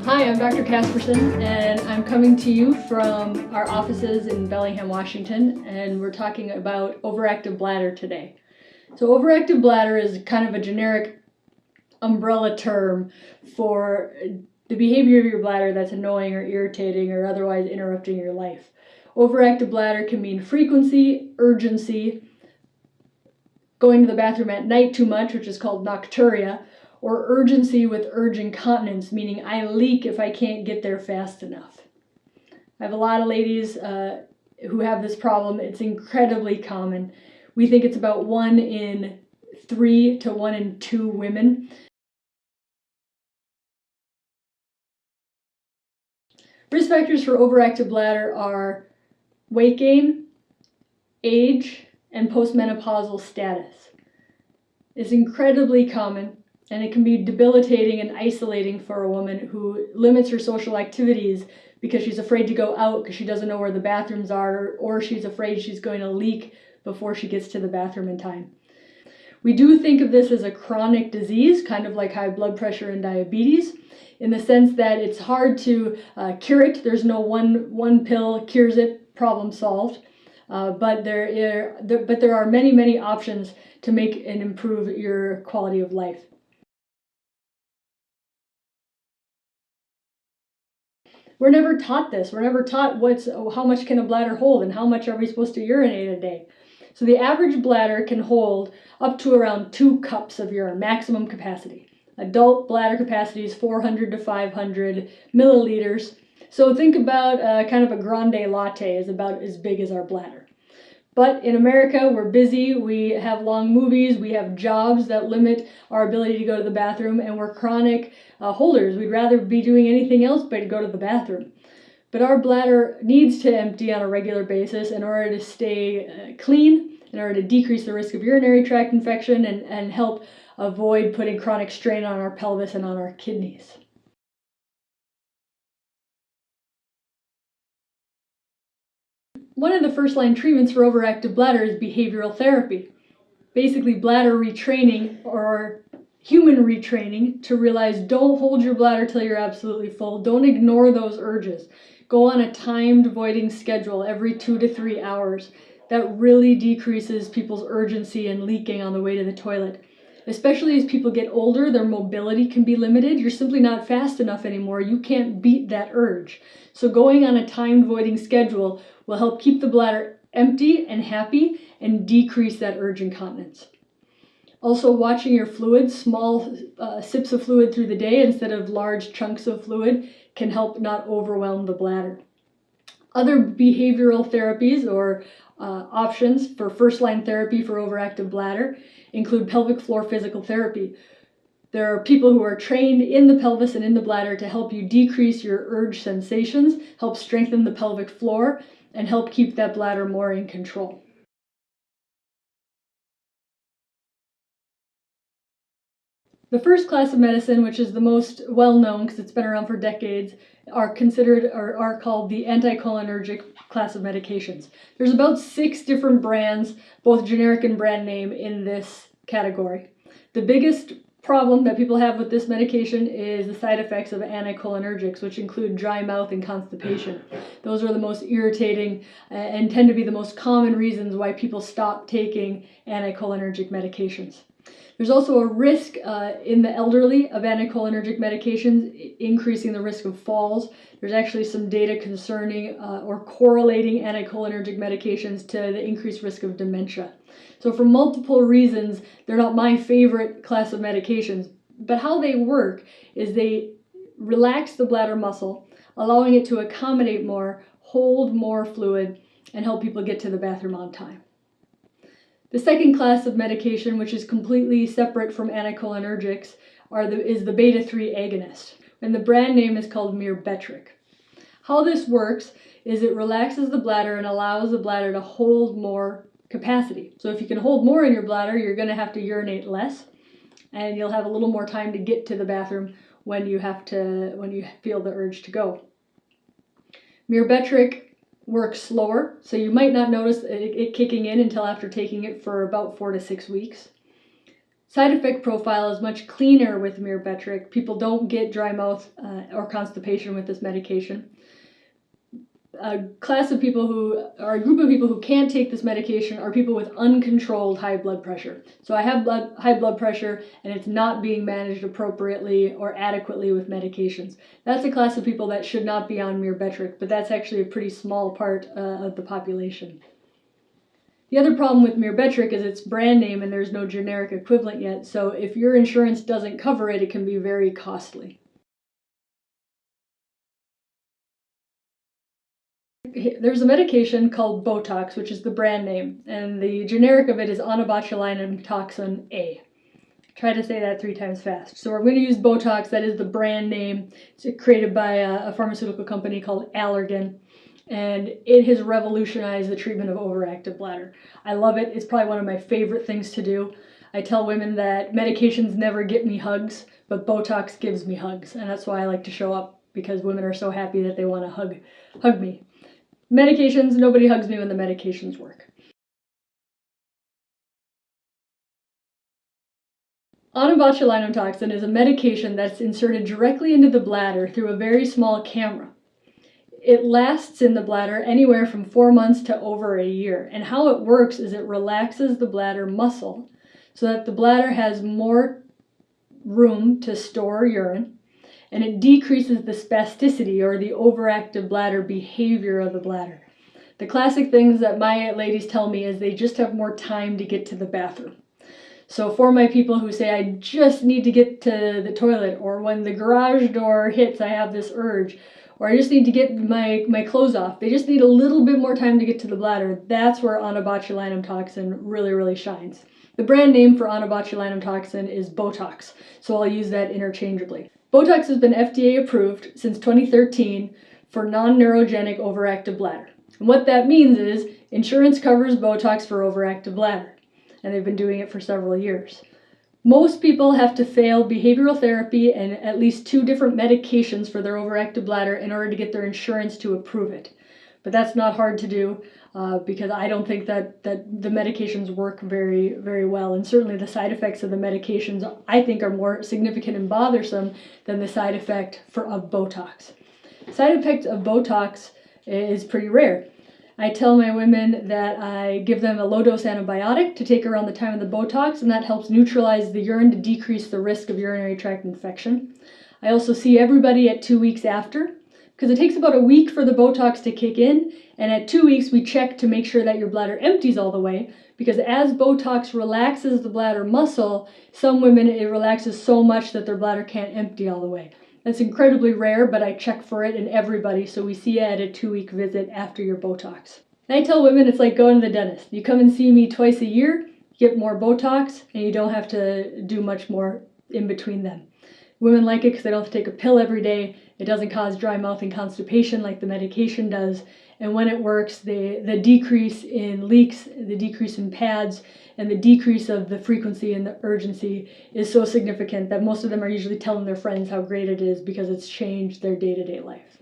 Hi, I'm Dr. Casperson, and I'm coming to you from our offices in Bellingham, Washington, and we're talking about overactive bladder today. So overactive bladder is kind of a generic umbrella term for the behavior of your bladder that's annoying or irritating or otherwise interrupting your life. Overactive bladder can mean frequency, urgency, going to the bathroom at night too much, which is called nocturia, or urgency with urge incontinence, meaning I leak if I can't get there fast enough. I have a lot of ladies who have this problem. It's incredibly common. We think it's about 1 in 3 to 1 in 2 women. Risk factors for overactive bladder are weight gain, age, and postmenopausal status. It's incredibly common, and it can be debilitating and isolating for a woman who limits her social activities because she's afraid to go out because she doesn't know where the bathrooms are, or she's afraid she's going to leak before she gets to the bathroom in time. We do think of this as a chronic disease, kind of like high blood pressure and diabetes, in the sense that it's hard to cure it. There's no one pill cures it, problem solved. But there are many options to make and improve your quality of life. We're never taught this. We're never taught how much can a bladder hold and how much are we supposed to urinate a day. So the average bladder can hold up to around 2 cups of urine, maximum capacity. Adult bladder capacity is 400 to 500 milliliters. So think about kind of a grande latte is about as big as our bladder. But in America, we're busy, we have long movies, we have jobs that limit our ability to go to the bathroom, and we're chronic holders. We'd rather be doing anything else but go to the bathroom. But our bladder needs to empty on a regular basis in order to stay clean, in order to decrease the risk of urinary tract infection and help avoid putting chronic strain on our pelvis and on our kidneys. One of the first-line treatments for overactive bladder is behavioral therapy. Basically, bladder retraining or human retraining to realize don't hold your bladder till you're absolutely full. Don't ignore those urges. Go on a timed voiding schedule every 2 to 3 hours. That really decreases people's urgency and leaking on the way to the toilet. Especially as people get older, their mobility can be limited. You're simply not fast enough anymore. You can't beat that urge. So going on a timed voiding schedule will help keep the bladder empty and happy and decrease that urge incontinence. Also, watching your fluids, small sips of fluid through the day instead of large chunks of fluid can help not overwhelm the bladder. Other behavioral therapies or options for first-line therapy for overactive bladder include pelvic floor physical therapy. There are people who are trained in the pelvis and in the bladder to help you decrease your urge sensations, help strengthen the pelvic floor, and help keep that bladder more in control. The first class of medicine, which is the most well-known because it's been around for decades, are called the anticholinergic class of medications. There's about 6 different brands, both generic and brand name, in this category. The biggest problem that people have with this medication is the side effects of anticholinergics, which include dry mouth and constipation. Those are the most irritating and tend to be the most common reasons why people stop taking anticholinergic medications. There's also a risk in the elderly of anticholinergic medications, increasing the risk of falls. There's actually some data concerning or correlating anticholinergic medications to the increased risk of dementia. So for multiple reasons, they're not my favorite class of medications, but how they work is they relax the bladder muscle, allowing it to accommodate more, hold more fluid, and help people get to the bathroom on time. The second class of medication, which is completely separate from anticholinergics, is the beta-3 agonist, and the brand name is called mirabegron. How this works is it relaxes the bladder and allows the bladder to hold more capacity. So if you can hold more in your bladder, you're going to have to urinate less, and you'll have a little more time to get to the bathroom when you feel the urge to go. Mirabegron works slower, so you might not notice it kicking in until after taking it for about 4 to 6 weeks. Side effect profile is much cleaner with mirabetrol. People don't get dry mouth or constipation with this medication. A group of people who can't take this medication are people with uncontrolled high blood pressure. So I have high blood pressure and it's not being managed appropriately or adequately with medications. That's a class of people that should not be on mirabetrol, but that's actually a pretty small part of the population. The other problem with mirabetrol is its brand name and there's no generic equivalent yet, so if your insurance doesn't cover it, it can be very costly. There's a medication called Botox, which is the brand name, and the generic of it is onabotulinum toxin A. Try to say that 3 times fast. So we're going to use Botox, that is the brand name. It's created by a pharmaceutical company called Allergan, and it has revolutionized the treatment of overactive bladder. I love it. It's probably one of my favorite things to do. I tell women that medications never get me hugs, but Botox gives me hugs, and that's why I like to show up, because women are so happy that they want to hug me. Medications, nobody hugs me when the medications work. Onabotulinum toxin is a medication that's inserted directly into the bladder through a very small camera. It lasts in the bladder anywhere from 4 months to over a year. And how it works is it relaxes the bladder muscle so that the bladder has more room to store urine, and it decreases the spasticity or the overactive bladder behavior of the bladder. The classic things that my ladies tell me is they just have more time to get to the bathroom. So for my people who say, I just need to get to the toilet, or when the garage door hits, I have this urge, or I just need to get my clothes off. They just need a little bit more time to get to the bladder. That's where onabotulinum toxin really, really shines. The brand name for onabotulinum toxin is Botox, so I'll use that interchangeably. Botox has been FDA approved since 2013 for non-neurogenic overactive bladder. And what that means is insurance covers Botox for overactive bladder, and they've been doing it for several years. Most people have to fail behavioral therapy and at least 2 different medications for their overactive bladder in order to get their insurance to approve it. But that's not hard to do because I don't think that the medications work very, very well. And certainly the side effects of the medications I think are more significant and bothersome than the side effect of Botox. Side effect of Botox is pretty rare. I tell my women that I give them a low-dose antibiotic to take around the time of the Botox, and that helps neutralize the urine to decrease the risk of urinary tract infection. I also see everybody at 2 weeks after, because it takes about a week for the Botox to kick in, and at 2 weeks we check to make sure that your bladder empties all the way, because as Botox relaxes the bladder muscle, some women it relaxes so much that their bladder can't empty all the way. That's incredibly rare, but I check for it in everybody, so we see it at a 2-week visit after your Botox. And I tell women it's like going to the dentist. You come and see me twice a year, get more Botox, and you don't have to do much more in between them. Women like it because they don't have to take a pill every day. It doesn't cause dry mouth and constipation like the medication does. And when it works, the decrease in leaks, the decrease in pads, and the decrease of the frequency and the urgency is so significant that most of them are usually telling their friends how great it is because it's changed their day-to-day life.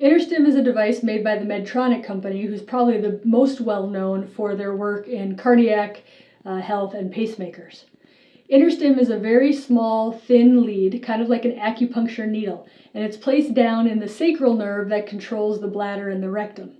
INTERSTIM is a device made by the Medtronic company, who's probably the most well-known for their work in cardiac health and pacemakers. INTERSTIM is a very small, thin lead, kind of like an acupuncture needle, and it's placed down in the sacral nerve that controls the bladder and the rectum.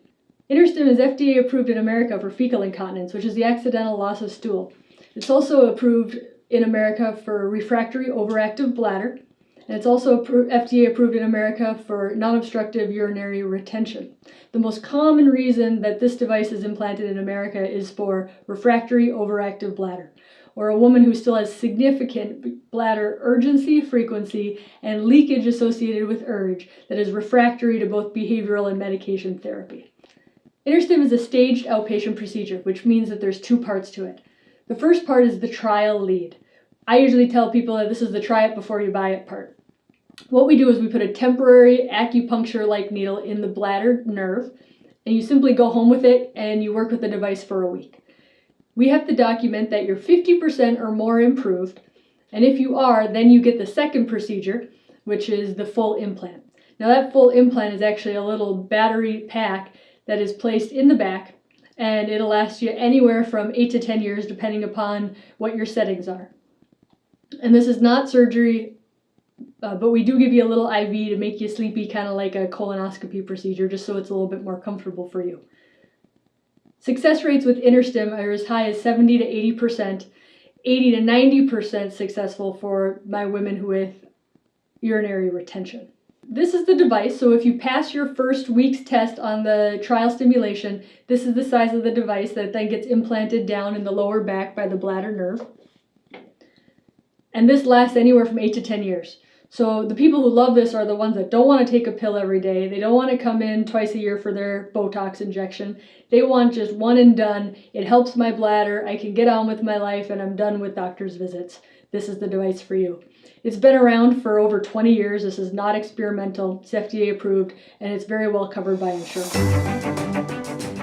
INTERSTIM is FDA approved in America for fecal incontinence, which is the accidental loss of stool. It's also approved in America for refractory overactive bladder, and it's also FDA approved in America for non-obstructive urinary retention. The most common reason that this device is implanted in America is for refractory overactive bladder, or a woman who still has significant bladder urgency, frequency, and leakage associated with urge that is refractory to both behavioral and medication therapy. INTERSTIM is a staged outpatient procedure, which means that there's 2 parts to it. The first part is the trial lead. I usually tell people that this is the try it before you buy it part. What we do is we put a temporary acupuncture-like needle in the bladder nerve, and you simply go home with it and you work with the device for a week. We have to document that you're 50% or more improved, and if you are, then you get the second procedure, which is the full implant. Now that full implant is actually a little battery pack that is placed in the back, and it'll last you anywhere from 8 to 10 years depending upon what your settings are. And this is not surgery, but we do give you a little IV to make you sleepy, kind of like a colonoscopy procedure, just so it's a little bit more comfortable for you. Success rates with INTERSTIM are as high as 70 to 80%, 80 to 90% successful for my women with urinary retention. This is the device, so if you pass your first week's test on the trial stimulation, this is the size of the device that then gets implanted down in the lower back by the bladder nerve. And this lasts anywhere from 8 to 10 years. So the people who love this are the ones that don't want to take a pill every day. They don't want to come in twice a year for their Botox injection. They want just one and done. It helps my bladder. I can get on with my life and I'm done with doctor's visits. This is the device for you. It's been around for over 20 years. This is not experimental. It's FDA approved and it's very well covered by insurance.